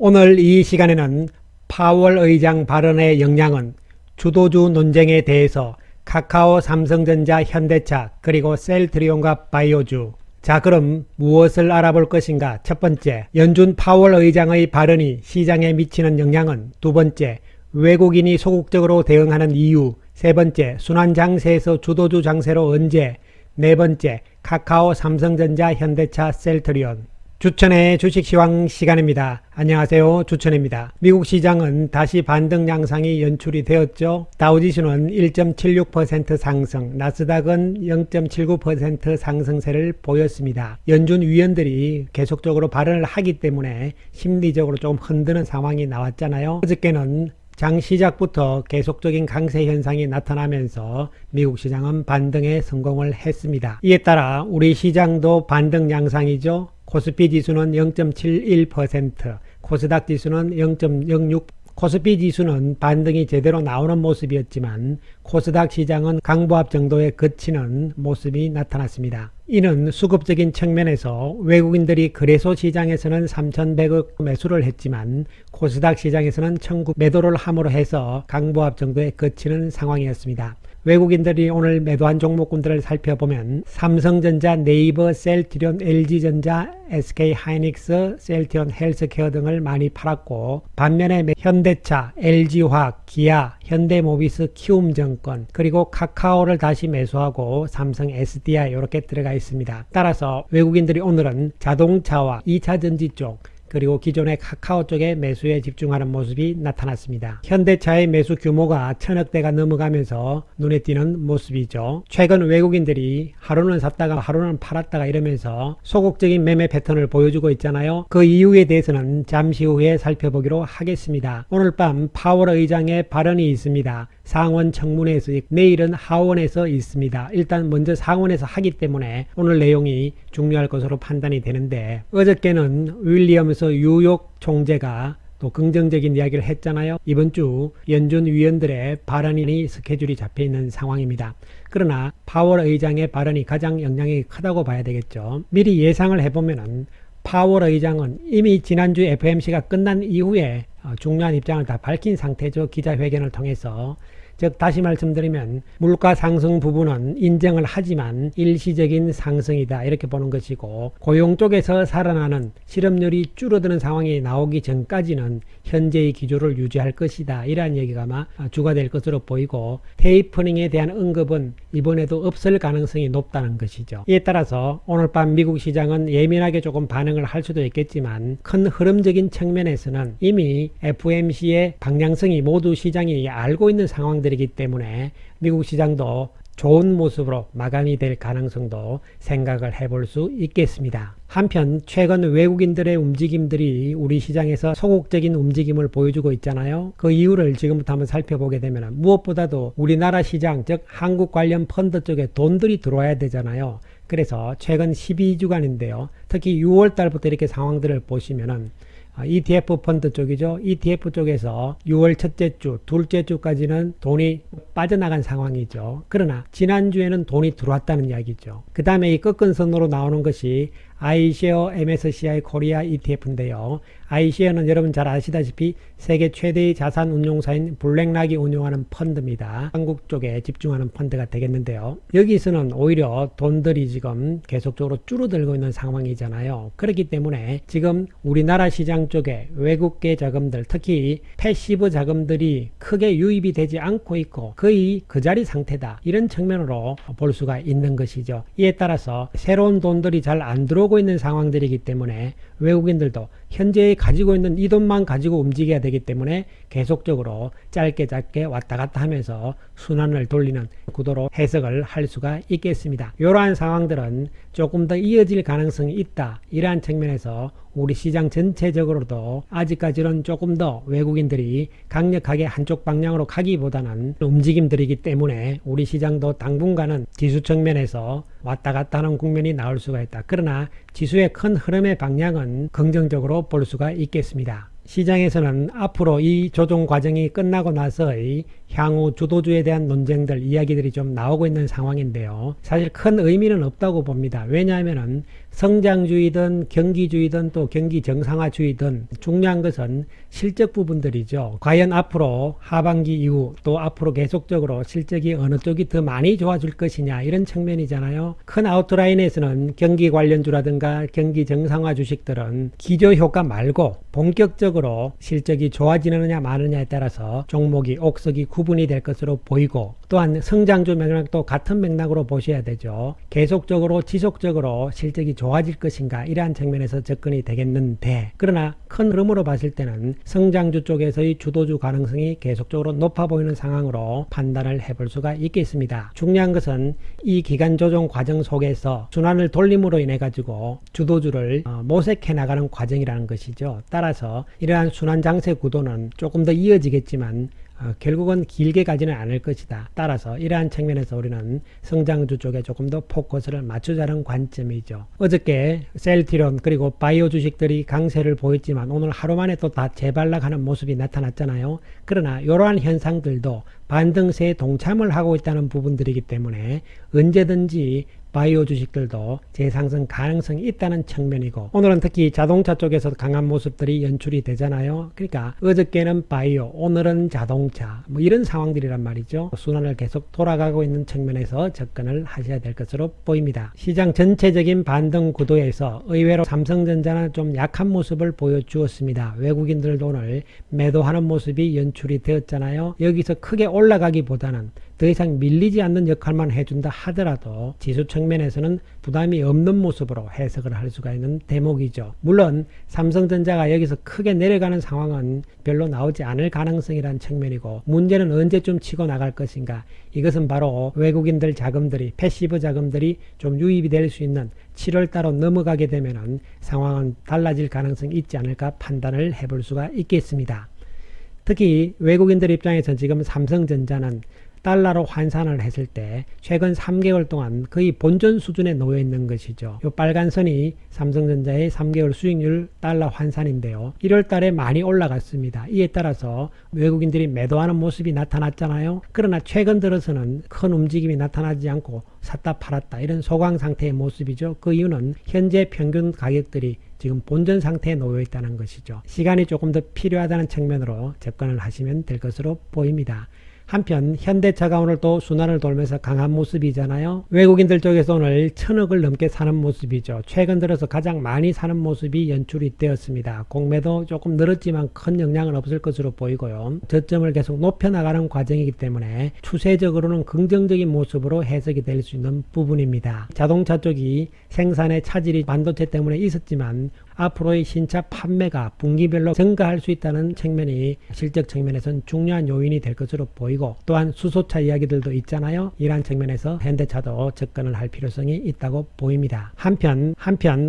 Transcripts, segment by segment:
오늘 이 시간에는 파월 의장 발언의 영향은 주도주 논쟁에 대해서 카카오, 삼성전자, 현대차, 그리고 셀트리온과 바이오주. 자, 그럼 무엇을 알아볼 것인가? 첫 번째, 연준 파월 의장의 발언이 시장에 미치는 영향은? 두 번째, 외국인이 소극적으로 대응하는 이유. 세 번째, 순환 장세에서 주도주 장세로 언제? 네 번째, 카카오, 삼성전자, 현대차, 셀트리온. 주천의 주식시황 시간입니다. 안녕하세요, 주천입니다. 미국 시장은 다시 반등 양상이 연출이 되었죠. 다우지수는 1.76% 상승, 나스닥은 0.79% 상승세를 보였습니다. 연준 위원들이 계속적으로 발언을 하기 때문에 심리적으로 조금 흔드는 상황이 나왔잖아요. 어저께는 장 시작부터 계속적인 강세 현상이 나타나면서 미국 시장은 반등에 성공을 했습니다. 이에 따라 우리 시장도 반등 양상이죠. 코스피 지수는 0.71%, 코스닥 지수는 0.06%. 코스피 지수는 반등이 제대로 나오는 모습이었지만 코스닥 시장은 강보합 정도에 그치는 모습이 나타났습니다. 이는 수급적인 측면에서 외국인들이 거래소 시장에서는 3,100억 매수를 했지만 코스닥 시장에서는 1,900억 매도를 함으로 해서 강보합 정도에 그치는 상황이었습니다. 외국인들이 오늘 매도한 종목군들을 살펴보면 삼성전자, 네이버, 셀트리온, LG전자, SK하이닉스, 셀트리온 헬스케어 등을 많이 팔았고, 반면에 현대차, LG화학, 기아, 현대모비스, 키움증권, 그리고 카카오를 다시 매수하고 삼성 SDI 이렇게 들어가 있습니다. 따라서 외국인들이 오늘은 자동차와 2차전지 쪽, 그리고 기존의 카카오 쪽에 매수에 집중하는 모습이 나타났습니다. 현대차의 매수 규모가 1,000억대가 넘어가면서 눈에 띄는 모습이죠. 최근 외국인들이 하루는 샀다가 하루는 팔았다가 이러면서 소극적인 매매 패턴을 보여주고 있잖아요. 그 이유에 대해서는 잠시 후에 살펴보기로 하겠습니다. 오늘 밤 파월 의장의 발언이 있습니다. 상원 청문회에서, 내일은 하원에서 있습니다. 일단 먼저 상원에서 하기 때문에 오늘 내용이 중요할 것으로 판단이 되는데, 어저께는 윌리엄스 뉴욕 총재가 또 긍정적인 이야기를 했잖아요. 이번 주 연준 위원들의 발언이 스케줄이 잡혀 있는 상황입니다. 그러나 파월 의장의 발언이 가장 영향이 크다고 봐야 되겠죠. 미리 예상을 해보면은 파월 의장은 이미 지난주 FOMC가 끝난 이후에 중요한 입장을 다 밝힌 상태죠. 기자회견을 통해서. 즉 다시 말씀드리면 물가 상승 부분은 인정을 하지만 일시적인 상승이다 이렇게 보는 것이고, 고용 쪽에서 살아나는 실업률이 줄어드는 상황이 나오기 전까지는 현재의 기조를 유지할 것이다 이러한 얘기가 아마 주가 될 것으로 보이고, 테이퍼링에 대한 언급은 이번에도 없을 가능성이 높다는 것이죠. 이에 따라서 오늘 밤 미국 시장은 예민하게 조금 반응을 할 수도 있겠지만 큰 흐름적인 측면에서는 이미 FOMC의 방향성이 모두 시장이 알고 있는 상황들이기 때문에 미국 시장도 좋은 모습으로 마감이 될 가능성도 생각을 해볼 수 있겠습니다. 한편 최근 외국인들의 움직임들이 우리 시장에서 소극적인 움직임을 보여주고 있잖아요. 그 이유를 지금부터 한번 살펴보게 되면 무엇보다도 우리나라 시장, 즉 한국 관련 펀드 쪽에 돈들이 들어와야 되잖아요. 그래서 최근 12주간인데요. 특히 6월 달부터 이렇게 상황들을 보시면은 ETF 펀드 쪽이죠. ETF 쪽에서 6월 첫째 주, 둘째 주까지는 돈이 빠져나간 상황이죠. 그러나 지난주에는 돈이 들어왔다는 이야기죠. 그 다음에 이 꺾은 선으로 나오는 것이 iShare MSCI 코리아 ETF인데요. iShare는 여러분 잘 아시다시피 세계 최대의 자산 운용사인 블랙락이 운용하는 펀드입니다. 한국 쪽에 집중하는 펀드가 되겠는데요. 여기서는 오히려 돈들이 지금 계속적으로 줄어들고 있는 상황이잖아요. 그렇기 때문에 지금 우리나라 시장 쪽에 외국계 자금들, 특히 패시브 자금들이 크게 유입이 되지 않고 있고 거의 그 자리 상태다, 이런 측면으로 볼 수가 있는 것이죠. 이에 따라서 새로운 돈들이 잘 안 들어오고 있는 상황들이기 때문에 외국인들도 현재 가지고 있는 이 돈만 가지고 움직여야 되기 때문에 계속적으로 짧게 왔다 갔다 하면서 순환을 돌리는 구도로 해석을 할 수가 있겠습니다. 이러한 상황들은 조금 더 이어질 가능성이 있다, 이러한 측면에서 우리 시장 전체적으로도 아직까지는 조금 더 외국인들이 강력하게 한쪽 방향으로 가기보다는 움직임들이기 때문에 우리 시장도 당분간은 지수 측면에서 왔다 갔다 하는 국면이 나올 수가 있다. 그러나 지수의 큰 흐름의 방향은 긍정적으로 볼 수가 있겠습니다. 시장에서는 앞으로 이 조정 과정이 끝나고 나서의 향후 주도주에 대한 논쟁들, 이야기들이 좀 나오고 있는 상황인데요. 사실 큰 의미는 없다고 봅니다. 왜냐하면 성장주의든 경기주의든 또 경기 정상화주의든 중요한 것은 실적 부분들이죠. 과연 앞으로 하반기 이후 또 앞으로 계속적으로 실적이 어느 쪽이 더 많이 좋아질 것이냐 이런 측면이잖아요. 큰 아웃라인에서는 경기 관련주라든가 경기 정상화 주식들은 기저효과 말고 본격적으로 실적이 좋아지느냐 마느냐에 따라서 종목이 옥석이 구분이 될 것으로 보이고, 또한 성장주 맥락도 같은 맥락으로 보셔야 되죠. 계속적으로 지속적으로 실적이 좋아질 것인가 이러한 측면에서 접근이 되겠는데, 그러나 큰 흐름으로 봤을 때는 성장주 쪽에서의 주도주 가능성이 계속적으로 높아 보이는 상황으로 판단을 해볼 수가 있겠습니다. 중요한 것은 이 기간 조정 과정 속에서 순환을 돌림으로 인해 가지고 주도주를 모색해 나가는 과정이라는 것이죠. 따라서 이러한 순환 장세 구도는 조금 더 이어지겠지만 결국은 길게 가지는 않을 것이다. 따라서 이러한 측면에서 우리는 성장주 쪽에 조금 더 포커스를 맞추자는 관점이죠. 어저께 셀트리온 그리고 바이오 주식들이 강세를 보였지만 오늘 하루 만에 또 다 재발락하는 모습이 나타났잖아요. 그러나 이러한 현상들도 반등세에 동참을 하고 있다는 부분들이기 때문에 언제든지 바이오 주식들도 재상승 가능성이 있다는 측면이고, 오늘은 특히 자동차 쪽에서 강한 모습들이 연출이 되잖아요. 그러니까 어저께는 바이오, 오늘은 자동차, 뭐 이런 상황들이란 말이죠. 순환을 계속 돌아가고 있는 측면에서 접근을 하셔야 될 것으로 보입니다. 시장 전체적인 반등 구도에서 의외로 삼성전자는 좀 약한 모습을 보여주었습니다. 외국인들도 오늘 매도하는 모습이 연출이 되었잖아요. 여기서 크게 올라가기보다는 더 이상 밀리지 않는 역할만 해준다 하더라도 지수 측면에서는 부담이 없는 모습으로 해석을 할 수가 있는 대목이죠. 물론 삼성전자가 여기서 크게 내려가는 상황은 별로 나오지 않을 가능성이라는 측면이고, 문제는 언제쯤 치고 나갈 것인가, 이것은 바로 외국인들 자금들이 패시브 자금들이 좀 유입이 될 수 있는 7월달로 넘어가게 되면은 상황은 달라질 가능성이 있지 않을까 판단을 해볼 수가 있겠습니다. 특히 외국인들 입장에서 지금 삼성전자는 달러로 환산을 했을 때 최근 3개월 동안 거의 본전 수준에 놓여 있는 것이죠. 이 빨간 선이 삼성전자의 3개월 수익률 달러 환산인데요. 1월 달에 많이 올라갔습니다. 이에 따라서 외국인들이 매도하는 모습이 나타났잖아요. 그러나 최근 들어서는 큰 움직임이 나타나지 않고 샀다 팔았다 이런 소강 상태의 모습이죠. 그 이유는 현재 평균 가격들이 지금 본전 상태에 놓여 있다는 것이죠. 시간이 조금 더 필요하다는 측면으로 접근을 하시면 될 것으로 보입니다. 한편 현대차가 오늘 또 순환을 돌면서 강한 모습이잖아요. 외국인들 쪽에서 오늘 1000억을 넘게 사는 모습이죠. 최근 들어서 가장 많이 사는 모습이 연출이 되었습니다. 공매도 조금 늘었지만 큰 영향은 없을 것으로 보이고요. 저점을 계속 높여나가는 과정이기 때문에 추세적으로는 긍정적인 모습으로 해석이 될 수 있는 부분입니다. 자동차 쪽이 생산의 차질이 반도체 때문에 있었지만 앞으로의 신차 판매가 분기별로 증가할 수 있다는 측면이 실적 측면에서는 중요한 요인이 될 것으로 보이고, 또한 수소차 이야기들도 있잖아요. 이러한 측면에서 현대차도 접근을 할 필요성이 있다고 보입니다. 한편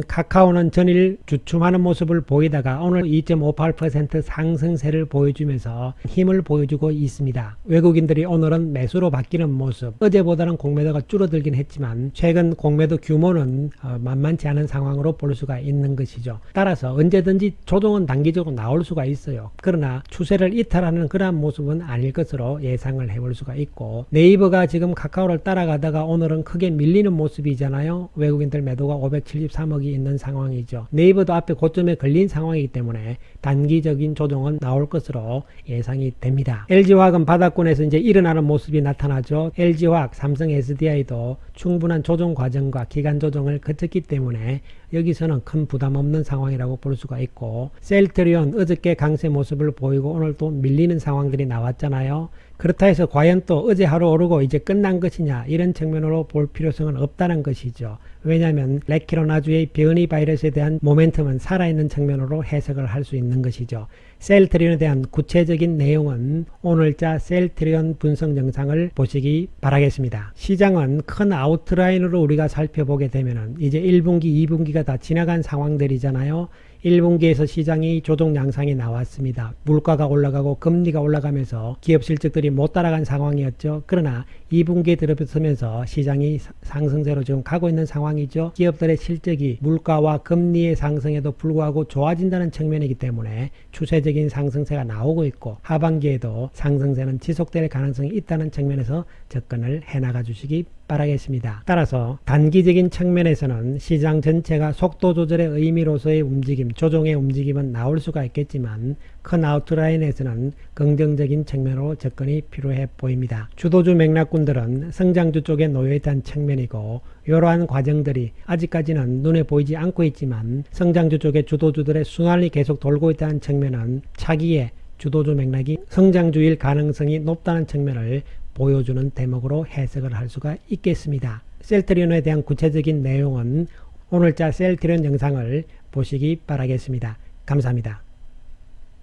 카카오는 전일 주춤하는 모습을 보이다가 오늘 2.58% 상승세를 보여주면서 힘을 보여주고 있습니다. 외국인들이 오늘은 매수로 바뀌는 모습, 어제보다는 공매도가 줄어들긴 했지만 최근 공매도 규모는 만만치 않은 상황으로 볼 수가 있는 것이죠. 따라서 언제든지 조정은 단기적으로 나올 수가 있어요. 그러나 추세를 이탈하는 그러한 모습은 아닐 것으로 예상을 해볼 수가 있고, 네이버가 지금 카카오를 따라가다가 오늘은 크게 밀리는 모습이잖아요. 외국인들 매도가 573억이 있는 상황이죠. 네이버도 앞에 고점에 걸린 상황이기 때문에 단기적인 조정은 나올 것으로 예상이 됩니다. LG화학은 바닥권에서 이제 일어나는 모습이 나타나죠. LG화학, 삼성 SDI도 충분한 조정 과정과 기간 조정을 거쳤기 때문에 여기서는 큰 부담 없는 상황이라고 볼 수가 있고, 셀트리온 어저께 강세 모습을 보이고 오늘 또 밀리는 상황들이 나왔잖아요. 그렇다 해서 과연 또 어제 하루 오르고 이제 끝난 것이냐 이런 측면으로 볼 필요성은 없다는 것이죠. 왜냐하면 레키로나주의 변이 바이러스에 대한 모멘텀은 살아있는 측면으로 해석을 할 수 있는 것이죠. 셀트리온에 대한 구체적인 내용은 오늘자 셀트리온 분석 영상을 보시기 바라겠습니다. 시장은 큰 아웃라인으로 우리가 살펴보게 되면 이제 1분기, 2분기가 다 지나간 상황들이잖아요. 1분기에서 시장이 조정 양상이 나왔습니다. 물가가 올라가고 금리가 올라가면서 기업 실적들이 못 따라간 상황이었죠. 그러나 2분기에 들어서면서 시장이 상승세로 지금 가고 있는 상황이죠. 기업들의 실적이 물가와 금리의 상승에도 불구하고 좋아진다는 측면이기 때문에 추세적인 상승세가 나오고 있고, 하반기에도 상승세는 지속될 가능성이 있다는 측면에서 접근을 해나가 주시기 바라겠습니다. 따라서 단기적인 측면에서는 시장 전체가 속도 조절의 의미로서의 움직임, 조정의 움직임은 나올 수가 있겠지만 큰 아웃라인에서는 긍정적인 측면으로 접근이 필요해 보입니다. 주도주 맥락군들은 성장주 쪽에 놓여있다는 측면이고 이러한 과정들이 아직까지는 눈에 보이지 않고 있지만 성장주 쪽의 주도주들의 순환이 계속 돌고 있다는 측면은 차기에 주도주 맥락이 성장주일 가능성이 높다는 측면을 보여주는 대목으로 해석을 할 수가 있겠습니다. 셀트리온에 대한 구체적인 내용은 오늘자 셀트리온 영상을 보시기 바라겠습니다. 감사합니다.